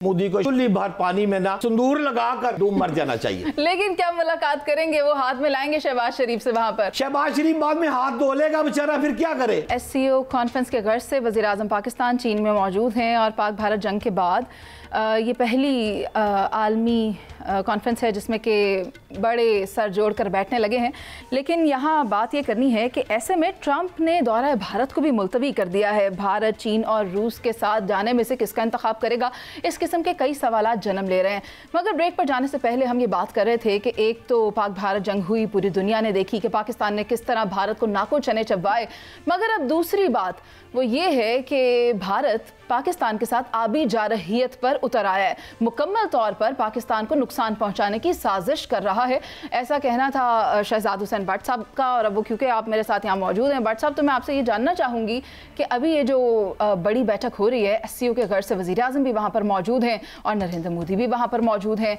मोदी को चुल्ली भर पानी में ना सिंदूर लगाकर डूब मर जाना चाहिए। लेकिन क्या मुलाकात करेंगे, वो हाथ में लाएंगे शहबाज शरीफ से वहां पर? शहबाज शरीफ बाद में हाथ धो लेगा बेचारा, फिर क्या करे। SCO कॉन्फ्रेंस के गर्ज से वज़ीर आज़म पाकिस्तान चीन में मौजूद हैं और पाक भारत जंग के बाद ये पहली आलमी कॉन्फ्रेंस है जिसमें कि बड़े सर जोड़कर बैठने लगे हैं। लेकिन यहाँ बात ये करनी है कि ऐसे में ट्रंप ने दौरा भारत को भी मुलतवी कर दिया है। भारत, चीन और रूस के साथ जाने में से किसका इंतखाब करेगा, इस किस्म के कई सवालात जन्म ले रहे हैं। मगर ब्रेक पर जाने से पहले हम ये बात कर रहे थे कि एक तो पाक भारत जंग हुई, पूरी दुनिया ने देखी कि पाकिस्तान ने किस तरह भारत को नाकों चने चबवाए। मगर अब दूसरी बात वो ये है कि भारत पाकिस्तान के साथ आबी जारहियत पर उतर आया है, मुकम्मल तौर पर पाकिस्तान को नुकसान पहुंचाने की साजिश कर रहा है। ऐसा कहना था शहजाद हुसैन भट्ट साहब का। और अब वो क्योंकि आप मेरे साथ यहाँ मौजूद हैं भट्ट साहब, तो मैं आपसे ये जानना चाहूँगी कि अभी ये जो बड़ी बैठक हो रही है, SCO के घर से वज़ीर आज़म भी वहाँ पर मौजूद हैं और नरेंद्र मोदी भी वहाँ पर मौजूद हैं।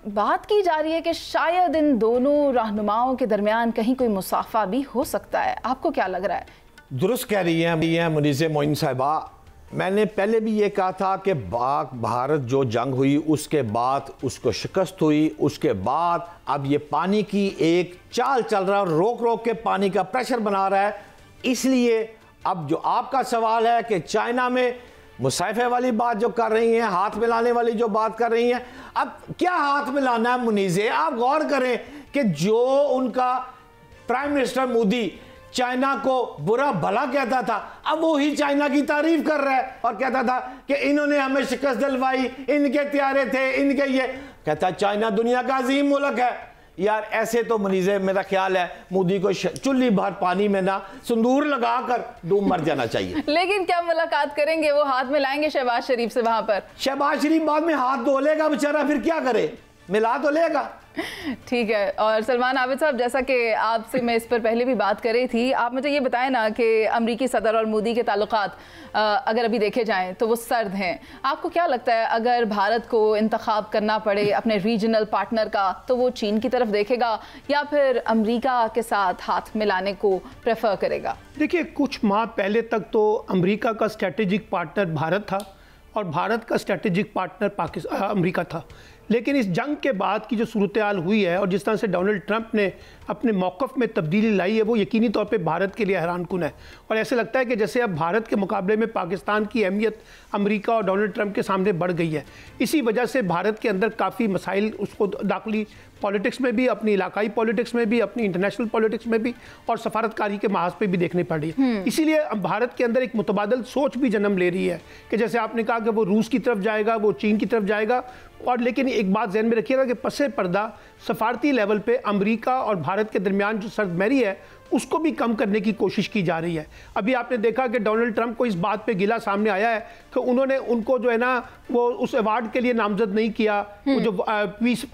बात की जा रही है कि शायद इन दोनों रहनुमाओं के दरमियान कहीं कोई मुसाफा भी हो सकता है। आपको क्या लग रहा है? दुरुस्त कह रही हैं मुनीज़े मोइन साहिबा। मैंने पहले भी ये कहा था कि पाक भारत जो जंग हुई उसके बाद उसको शिकस्त हुई, उसके बाद अब ये पानी की एक चाल चल रहा है, रोक रोक के पानी का प्रेशर बना रहा है। इसलिए अब जो आपका सवाल है कि चाइना में मुसाफे वाली बात जो कर रही हैं, हाथ मिलाने वाली जो बात कर रही हैं, अब क्या हाथ मिलाना है मुनीज़े? आप गौर करें कि जो उनका प्राइम मिनिस्टर मोदी चाइना को बुरा भला कहता था, अब वो ही चाइना की तारीफ कर रहा है और कहता था कि इन्होंने हमें शिकस्त दिलवाई, इनके त्यारे थे, इनके ये। कहता चाइना दुनिया का अजीम मुल्क है। यार ऐसे तो मुनीज़े मेरा ख्याल है मोदी को चुल्ली भर पानी में ना सिंदूर लगाकर डूब मर जाना चाहिए। लेकिन क्या मुलाकात करेंगे, वो हाथ में लाएंगे शहबाज शरीफ से वहां पर? शहबाज शरीफ बाद में हाथ धो लेगा बेचारा, फिर क्या करे, मिला तो लेगा। ठीक है। और सलमान आबिद साहब, जैसा कि आपसे मैं इस पर पहले भी बात कर रही थी, आप मुझे ये बताएं ना कि अमरीकी सदर और मोदी के ताल्लुकात अगर अभी देखे जाएं तो वो सर्द हैं। आपको क्या लगता है अगर भारत को इंतखाब करना पड़े अपने रीजनल पार्टनर का, तो वो चीन की तरफ देखेगा या फिर अमरीका के साथ हाथ मिलाने को प्रेफर करेगा? देखिए, कुछ माह पहले तक तो अमरीका का स्ट्रेटेजिक पार्टनर भारत था और भारत का स्ट्रेटेजिक पार्टनर अमरीका था। लेकिन इस जंग के बाद की जो सूरत हाल हुई है और जिस तरह से डोनाल्ड ट्रंप ने अपने मौक़िफ़ में तब्दीली लाई है, वो यकीनी तौर पे भारत के लिए हैरानकुन है। और ऐसे लगता है कि जैसे अब भारत के मुकाबले में पाकिस्तान की अहमियत अमेरिका और डोनाल्ड ट्रंप के सामने बढ़ गई है। इसी वजह से भारत के अंदर काफ़ी मसाइल उसको दाखिली पॉलिटिक्स में भी, अपनी इलाकाई पॉलिटिक्स में भी, अपनी इंटरनेशनल पॉलिटिक्स में भी और सफारतकारी के महाज पे भी देखने पड़ रही है। इसीलिए भारत के अंदर एक मुतबादल सोच भी जन्म ले रही है कि जैसे आपने कहा कि वो रूस की तरफ जाएगा, वो चीन की तरफ जाएगा। और लेकिन एक बात ज़हन में रखिएगा कि पसे पर्दा सफारती लेवल पे अमेरिका और भारत के दरमियान जो सर्दमहरी है उसको भी कम करने की कोशिश की जा रही है। अभी आपने देखा कि डोनाल्ड ट्रंप को इस बात पे गिला सामने आया है कि उन्होंने उनको जो है ना वो उस अवार्ड के लिए नामजद नहीं किया, वो जो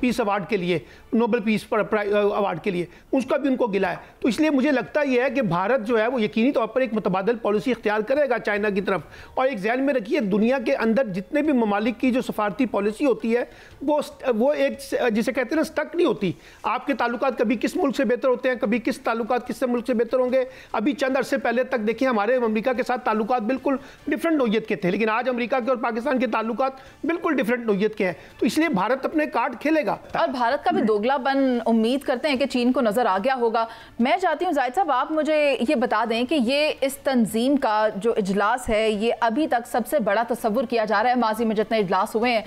पीस अवार्ड के लिए, नोबेल पीस अवार्ड के लिए, उसका भी उनको गिला है। तो इसलिए मुझे लगता यह है कि भारत जो है वो यकीनी तौर पर एक मुतबादल पॉलिसी इख्तियार करेगा चाइना की तरफ। और एक ज़हन में रखिए, दुनिया के अंदर जितने भी ममालिक की जो सफारती पॉलिसी होती है वो एक जिसे कहते हैं ना स्टक नहीं होती। आपके ताल्लुकात कभी किस मुल्क से बेहतर होते हैं, कभी किस ताल्लुकात किस मुल्क से बेहतर होंगे। अभी चंद अरसे पहले तक देखिए हमारे अमेरिका के साथ ताल्लुकात बिल्कुल डिफरेंट नौइयत के थे, लेकिन आज अमेरिका के और पाकिस्तान के ताल्लुकात बिल्कुल डिफरेंट नौइयत के हैं। तो इसलिए भारत अपने कार्ड खेलेगा। और भारत का भी दोगलापन उम्मीद करते हैं कि चीन को नजर आ गया होगा। मैं चाहती हूँ जाहिद साहब आप मुझे ये बता दें कि ये इस तंजीम का जो इजलास है ये अभी तक सबसे बड़ा तस्वुर किया जा रहा है माजी में जितने इजलास हुए हैं,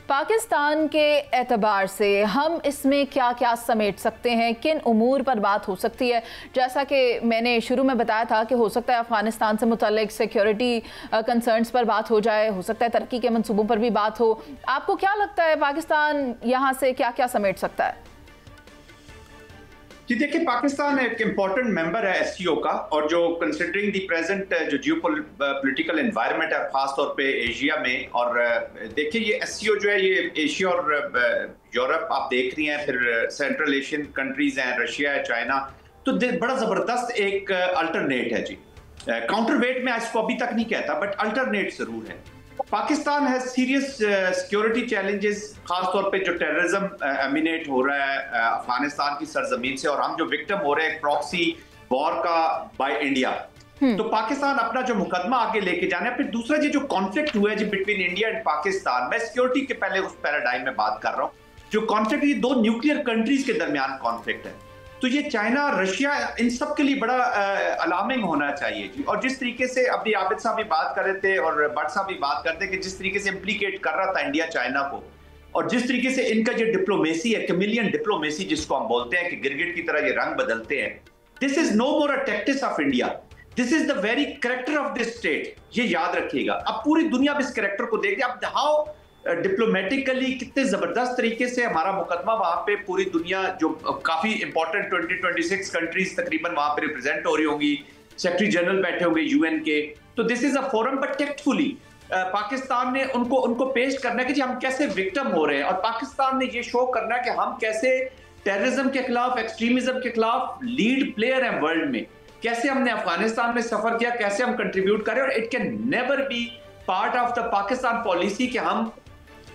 पाकिस्तान के एतबार से हम इसमें क्या क्या समेट सकते हैं, किन उमूर पर बात हो सकती है? जैसा कि मैंने शुरू में बताया था कि हो सकता है अफगानिस्तान से मुतल्लिक सिक्योरिटी कंसर्न्स पर बात हो जाए, हो सकता है तरक्की के मंसूबों पर भी बात हो। आपको क्या लगता है पाकिस्तान यहाँ से क्या क्या समेट सकता है? जी देखिए, पाकिस्तान एक इम्पॉर्टेंट मेंबर है SCO का, और जो कंसिडरिंग दी प्रेजेंट जो जियोपॉलिटिकल एनवायरनमेंट है खास तौर पे एशिया में, और देखिए ये SCO जो है ये एशिया और यूरोप आप देख रही हैं, फिर सेंट्रल एशियन कंट्रीज हैं, रशिया है, चाइना, तो बड़ा ज़बरदस्त एक अल्टरनेट है जी। काउंटरवेट में इसको अभी तक नहीं कहता, बट अल्टरनेट ज़रूर है। पाकिस्तान है सीरियस सिक्योरिटी चैलेंजेस, खास तौर पे जो टेररिज्म एमिनेट हो रहा है अफगानिस्तान की सरजमीन से, और हम जो विक्टिम हो रहे हैं प्रॉक्सी वॉर का बाय इंडिया, तो पाकिस्तान अपना जो मुकदमा आगे लेके जाना है। फिर दूसरा ये जो कॉन्फ्लिक्ट हुआ है जी बिटवीन इंडिया एंड पाकिस्तान, मैं सिक्योरिटी के पहले उस पैराडाइम में बात कर रहा हूँ। जो कॉन्फ्लिक्ट ये दो न्यूक्लियर कंट्रीज के दरमियान कॉन्फ्लिक्ट है, तो ये चाइना रशिया इन सब के लिए बड़ा अलार्मिंग होना चाहिए जी। और जिस तरीके से अभी आबिद साहब भी बात कर रहे थे और भट्ट साहब भी बात करते हैं कि जिस तरीके से इम्प्लीकेट कर रहा था इंडिया चाइना को, और जिस तरीके से इनका जो डिप्लोमेसी है, कैमिलियन डिप्लोमेसी जिसको हम बोलते हैं कि गिरगिट की तरह ये रंग बदलते हैं, this is no more a tactics of India, this is the very character of this state. ये याद रखिएगा। अब पूरी दुनिया में इस कैरेक्टर को देख रही है। अब हाउ डिप्लोमेटिकली कितने जबरदस्त तरीके से हमारा मुकदमा वहां पे पूरी दुनिया, जो काफी इंपॉर्टेंट 20-26 कंट्रीज तकरीबन वहां पे रिप्रेजेंट हो रही होंगी, सेक्रेटरी जनरल बैठे होंगे यूएन के, तो this is a forum but tactfully Pakistan ने उनको पेश करना है कि जी हम कैसे विक्टिम हो रहे हैं, और पाकिस्तान ने ये शो करना है कि हम कैसे टेररिज्म के खिलाफ, एक्सट्रीमिज्म के खिलाफ लीड प्लेयर हैं वर्ल्ड में, कैसे हमने अफगानिस्तान में सफर किया, कैसे हम कंट्रीब्यूट करें। और it can never be part of the Pakistan policy कि हम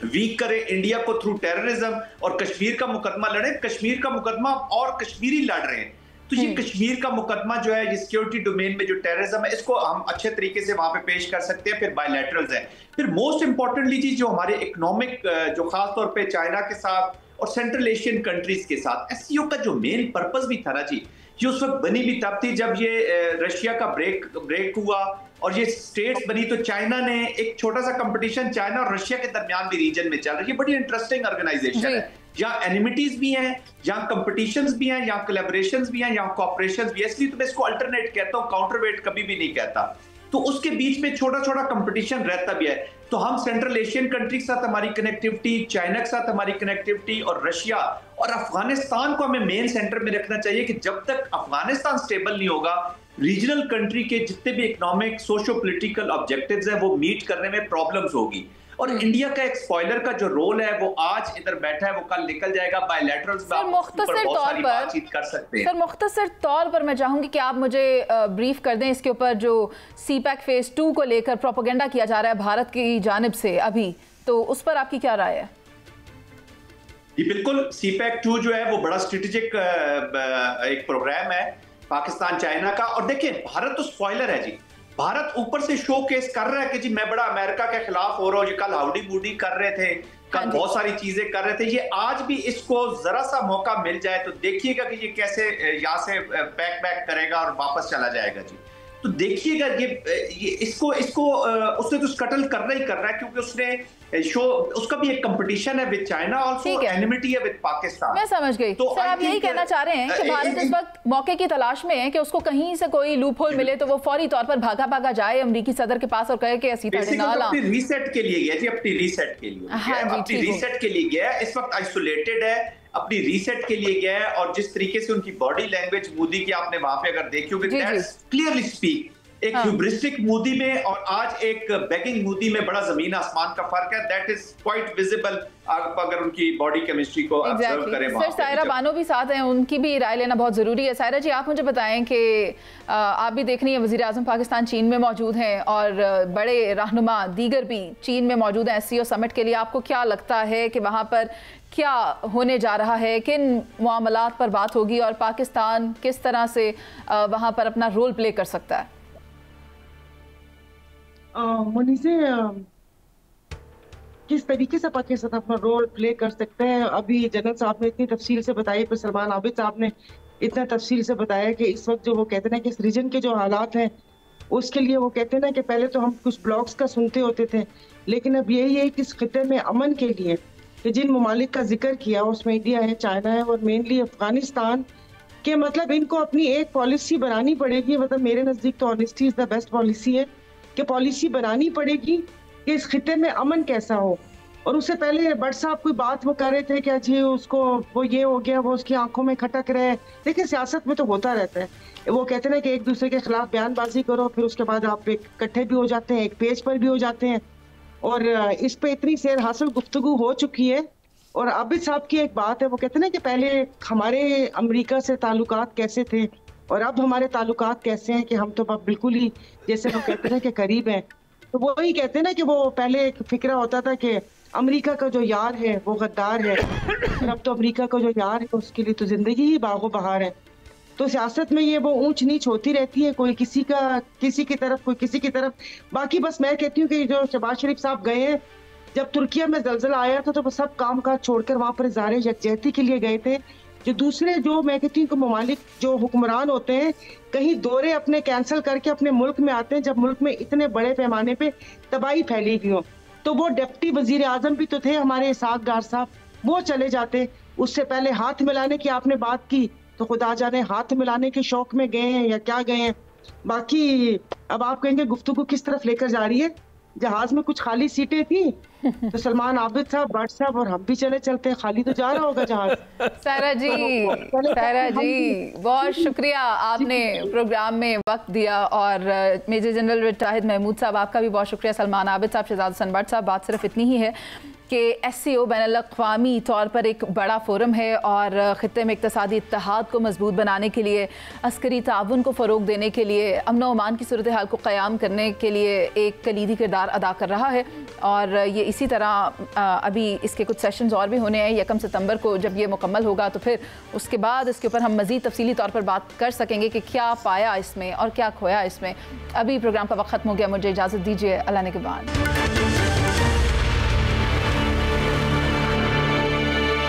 वीक करें इंडिया को थ्रू टेररिज्म और कश्मीर का मुकदमा लड़े। कश्मीर का मुकदमा और कश्मीरी लड़ रहे हैं, तो ये कश्मीर का मुकदमा जो है, ये सिक्योरिटी डोमेन में जो टेररिज्म है, इसको हम अच्छे तरीके से वहां पे पेश कर सकते हैं। फिर बायलैटरल्स है। फिर मोस्ट इंपॉर्टेंटली जी जो हमारे इकोनॉमिक, जो खास तौर पे चाइना के साथ और सेंट्रल एशियन कंट्रीज के साथ एससीओ का जो मेन पर्पस भी था ना जी, ये उस वक्त बनी भी तब थी जब ये रशिया का ब्रेक हुआ और ये स्टेट्स बनी, तो चाइना ने एक छोटा सा कंपटीशन चाइना और रशिया के दरमियान भी रीजन में चल रही है। बड़ी इंटरेस्टिंग ऑर्गेनाइजेशन है, जहाँ एनिमिटीज भी हैं, जहाँ कंपटीशंस भी हैं, यहाँ कोलैबोरेशंस भी हैं, यहाँ कोऑपरेशंस भी है। इसलिए तो मैं इसको अल्टरनेट कहता हूँ, काउंटरवेट कभी भी नहीं कहता। तो उसके बीच में छोटा छोटा कंपटीशन रहता भी है। तो हम सेंट्रल एशियन कंट्री के साथ हमारी कनेक्टिविटी, चाइना के साथ हमारी कनेक्टिविटी, और रशिया और अफगानिस्तान को हमें मेन सेंटर में रखना चाहिए कि जब तक अफगानिस्तान स्टेबल नहीं होगा, रीजनल कंट्री के जितने भी इकोनॉमिक, सोशो पॉलिटिकल ऑब्जेक्टिव्स हैं वो मीट करने में प्रॉब्लम्स होगी। और इंडिया का एक स्पॉइलर का जो रोल है वो आज इधर बैठा है, वो कल निकल जाएगा। बायलैटरल्स में मुख्तसर तौर पर बातचीत कर सकते हैं। सर मुख्तसर तौर पर मैं चाहूंगी कि आप मुझे ब्रीफ कर दें इसके ऊपर, जो सीपैक फेज 2 को लेकर प्रोपेगेंडा किया जा रहा है भारत की जानिब से अभी, तो उस पर आपकी क्या राय है? जी बिल्कुल, सीपैक 2 जो है वो बड़ा स्ट्रेटेजिक एक प्रोग्राम है पाकिस्तान चाइना का। और देखिए भारत तो स्पॉइलर है जी, भारत ऊपर से शो केस कर रहा है कि जी मैं बड़ा अमेरिका के खिलाफ हो रहा हूँ। जी कल हाउडी बूडी कर रहे थे, कल बहुत सारी चीजें कर रहे थे। ये आज भी इसको जरा सा मौका मिल जाए तो देखिएगा कि ये कैसे यहाँ से बैक करेगा और वापस चला जाएगा जी। तो देखिएगा ये इसको उसने तो स्कटल करना ही करना है, क्योंकि उसने शो, उसका भी एक कंपटीशन है विद चाइना, आल्सो एनिमिटी है विद पाकिस्तान। मैं समझ गई। तो सर आप यही कहना चाह रहे हैं कि भारत इस वक्त मौके की तलाश में है कि उसको कहीं से कोई लूप होल मिले तो वो फौरी तौर पर भागा जाए अमेरिकी सदर के पास और कहे कि अपनी रीसेट के लिए गया जी, अपनी रीसेट के लिए गया। इस वक्त आइसोलेटेड है, अपनी रीसेट के लिए गया है। और जिस तरीके से उनकी बॉडी लैंग्वेज मोदी की आपने वहां पे अगर देखी होगी, दैट्स क्लियरली स्पीक एक ह्यूब्रिस्टिक मोदी में और आज एक बेगिंग मोदी में बड़ा जमीन आसमान का फर्क है। दैट इज क्वाइट विजिबल अगर उनकी बॉडी केमिस्ट्री को ऑब्जर्व करें। सर सायरा बानो भी साथ हैं, उनकी भी राय लेना बहुत जरूरी है। सायरा जी आप मुझे बताएं कि आप भी देख रही हैं वज़ीर आज़म पाकिस्तान चीन में मौजूद हैं और बड़े रहनुमा दीगर भी चीन में मौजूद हैं एससीओ समिट के लिए। आपको क्या लगता है कि वहाँ पर क्या होने जा रहा है, किन मामलात पर बात होगी और पाकिस्तान किस तरह से वहाँ पर अपना रोल प्ले कर सकता है? मुनीसे किस तरीके से पाकिस्तान अपना रोल प्ले कर सकते हैं, अभी जनरल साहब ने इतनी तफसील से बताया, फिर सलमान आबिद साहब ने इतना तफसील से बताया कि इस वक्त जो वो कहते हैं कि इस रीजन के जो हालात हैं उसके लिए वो कहते हैं ना कि पहले तो हम कुछ ब्लॉग्स का सुनते होते थे, लेकिन अब यही है कि इस खिते में अमन के लिए कि जिन ममालिक का जिक्र किया उसमें इंडिया है, चाइना है और मेनली अफगानिस्तान के, मतलब इनको अपनी एक पॉलिसी बनानी पड़ेगी। मतलब मेरे नज़दीक तो honesty is the best policy है कि पॉलिसी बनानी पड़ेगी कि इस खिते में अमन कैसा हो। और उससे पहले भट्ट साहब कोई बात वो कर रहे थे क्या जी उसको वो ये हो गया, वो उसकी आंखों में खटक रहे। देखिए सियासत में तो होता रहता है, वो कहते हैं कि एक दूसरे के खिलाफ बयानबाजी करो, फिर उसके बाद आप इकट्ठे भी हो जाते हैं, एक पेज पर भी हो जाते हैं। और इस पे इतनी सेर हासिल गुफ्तगू हो चुकी है। और आबिद साहब की एक बात है, वो कहते हैं ना कि पहले हमारे अमेरिका से ताल्लुकात कैसे थे और अब हमारे ताल्लुकात कैसे हैं कि हम तो बिल्कुल ही जैसे वो कहते हैं कि करीब हैं। तो वो ही कहते हैं ना कि वो पहले एक फिक्रा होता था कि अमेरिका का जो यार है वो गद्दार है, और अब तो अमेरिका का जो यार है उसके लिए तो जिंदगी ही बागो बहार है। तो सियासत में ये वो ऊंच नीच होती रहती है, कोई किसी की तरफ, कोई किसी की तरफ। बाकी बस मैं कहती हूँ कि जो शहबाज शरीफ साहब गए हैं, जब तुर्किया में जलजला आया था तो वो सब काम काज छोड़कर वहां पर इज़हार यकजहती के लिए गए थे। जो दूसरे जो मैं कहती हूँ कि ममालिक जो हुक्मरान होते हैं, कहीं दौरे अपने कैंसिल करके अपने मुल्क में आते हैं जब मुल्क में इतने बड़े पैमाने पे तबाही फैली हुई हो। तो वो डिप्टी वजीर आजम भी तो थे हमारे इसहाक डार साहब, वो चले जाते। उससे पहले हाथ मिलाने की आपने बात की, तो खुदा जाने हाथ मिलाने के शौक में गए हैं या क्या गए हैं। बाकी अब आप कहेंगे गुफ्तगू किस तरफ लेकर जा रही है। जहाज में कुछ खाली सीटें थी तो सलमान आबिद साहब, भट्ट साहब और हम भी चलते, खाली तो जा रहा होगा जहाज। सायरा जी बहुत शुक्रिया, आपने प्रोग्राम में वक्त दिया। और मेजर जनरल रिटायर्ड महमूद साहब, आपका भी बहुत शुक्रिया। सलमान आबिद साहब, शहजाद हसन भट्ट साहब, बात सिर्फ इतनी ही है कि SCO बैनुल-अक़वामी तौर पर एक बड़ा फोरम है और ख़ित्ते में इक़्तिसादी इत्तेहाद को मजबूत बनाने के लिए, अस्करी ताउन को फ़रोग़ देने के लिए, अमन व अमान की सूरत हाल को क़याम करने के लिए एक कलीदी किरदार अदा कर रहा है। और ये इसी तरह अभी इसके कुछ सेशंस और भी होने हैं। 1 सितंबर को जब ये मुकम्मल होगा तो फिर उसके बाद इसके ऊपर हम मज़ीद तफसीली तौर पर बात कर सकेंगे कि क्या पाया इसमें और क्या खोया इसमें। अभी प्रोग्राम का वक्त ख़त्म हो गया, मुझे इजाज़त दीजिए। अल्लाह ने के बाद।